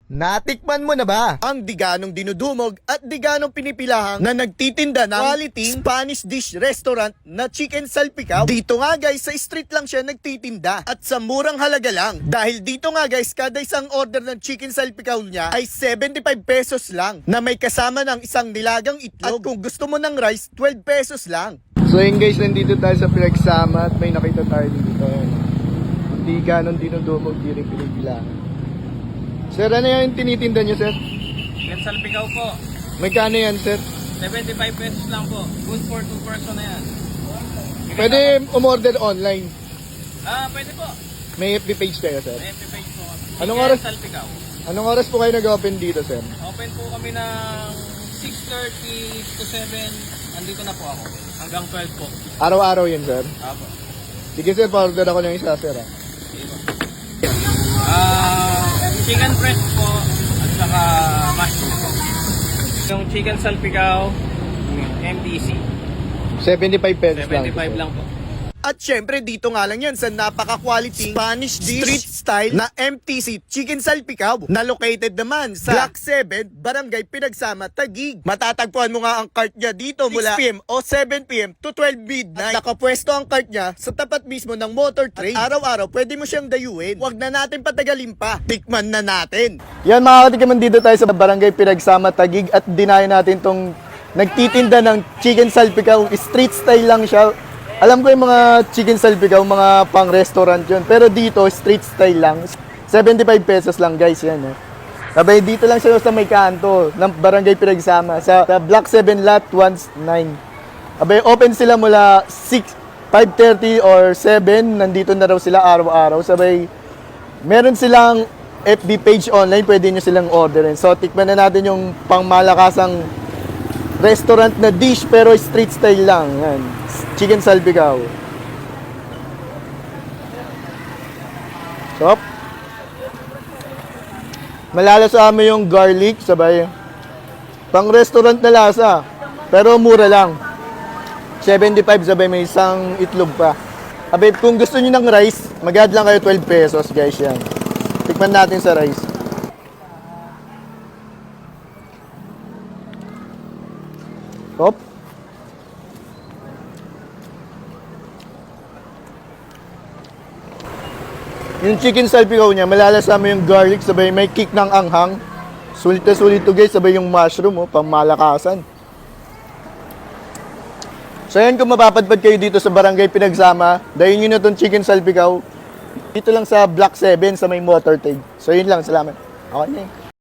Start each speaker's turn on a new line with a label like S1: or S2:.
S1: Natikman mo na ba ang diganong dinudumog at diganong pinipilahang na nagtitinda ng quality Spanish dish restaurant na chicken salpicao? Dito nga guys, sa street lang siya nagtitinda at sa murang halaga lang. Dahil dito nga guys, kada isang order ng chicken salpicao niya ay 75 pesos lang na may kasama ng isang nilagang itlog. At kung gusto mo ng rice, 12 pesos lang.
S2: So yun guys, nandito tayo sa Pinagsama at may nakita tayo dito. Diganong dinudumog, di rin pinipilahan. Sir, ano yung tinitinda nyo, sir?
S3: Chicken salpicao po.
S2: Magkano yan, sir?
S3: 75 pesos lang po. Good for 2 person na yan.
S2: Pwede umorder online.
S3: Pwede po.
S2: May FB page kayo, sir?
S3: May FB page po.
S2: Anong
S3: Chicken
S2: oras?
S3: Salpicao.
S2: Anong oras po kayo nag-open dito, sir?
S3: Open po kami ng 6:30 to 7. Andito na po ako. Hanggang 12 po.
S2: Araw-araw yun, sir?
S3: Apo.
S2: Sige, sir, pa-order ako ng isa, sir.
S3: Sige po. Chicken breast po at saka mushroom po. Yung chicken salpicao, MTC.
S2: 75 pesos lang.
S3: 75 lang po.
S1: At syempre dito nga lang yan sa napaka-quality Spanish dish street style na MTC Chicken Salpicao na located naman sa Block 7, Barangay Pinagsama, Taguig. Matatagpuan mo nga ang cart niya dito mula 6 PM o 7 PM to 12 midnight. At nakapwesto ang cart niya sa tapat mismo ng motor trade. At araw-araw pwede mo siyang dayuin. Huwag na natin patagalin pa. Tikman na natin.
S2: Yan mga katikiman, dito tayo sa Barangay Pinagsama, Taguig at dinayo natin tong nagtitinda ng chicken salpicao. Street style lang siya. Alam ko yung mga chicken salpicao, mga pang restaurant yun. Pero dito, street style lang. 75 pesos lang guys, yan. Sabay dito lang siya sa may kanto ng Barangay Pinagsama sa Block 7 Lot 19. Abay, open sila mula 5:30 or 7. Nandito na raw sila araw-araw. Sabay, meron silang FB page online, pwede nyo silang orderin. So, tikman na natin yung pangmalakasang restaurant na dish pero street style lang. Yan. Chicken salpicao. So, malalasa mo yung garlic, sabay. Pang restaurant na lasa, pero mura lang. 75, sabay may isang itlog pa. Abay, kung gusto niyo ng rice, mag-add lang kayo 12 pesos, guys, yan. Tikman natin sa rice. Hop. Yung chicken salpicao niya, malalasa mo yung garlic, sabay may kick ng anghang. Sulit na sulit to guys, sabay yung mushroom, pangmalakasan. So yan, kung mapapadpad kayo dito sa Barangay Pinagsama, dahil nyo na itong chicken salpicao, dito lang sa Block 7 sa may motor tag. So yun lang, salamat. Okay na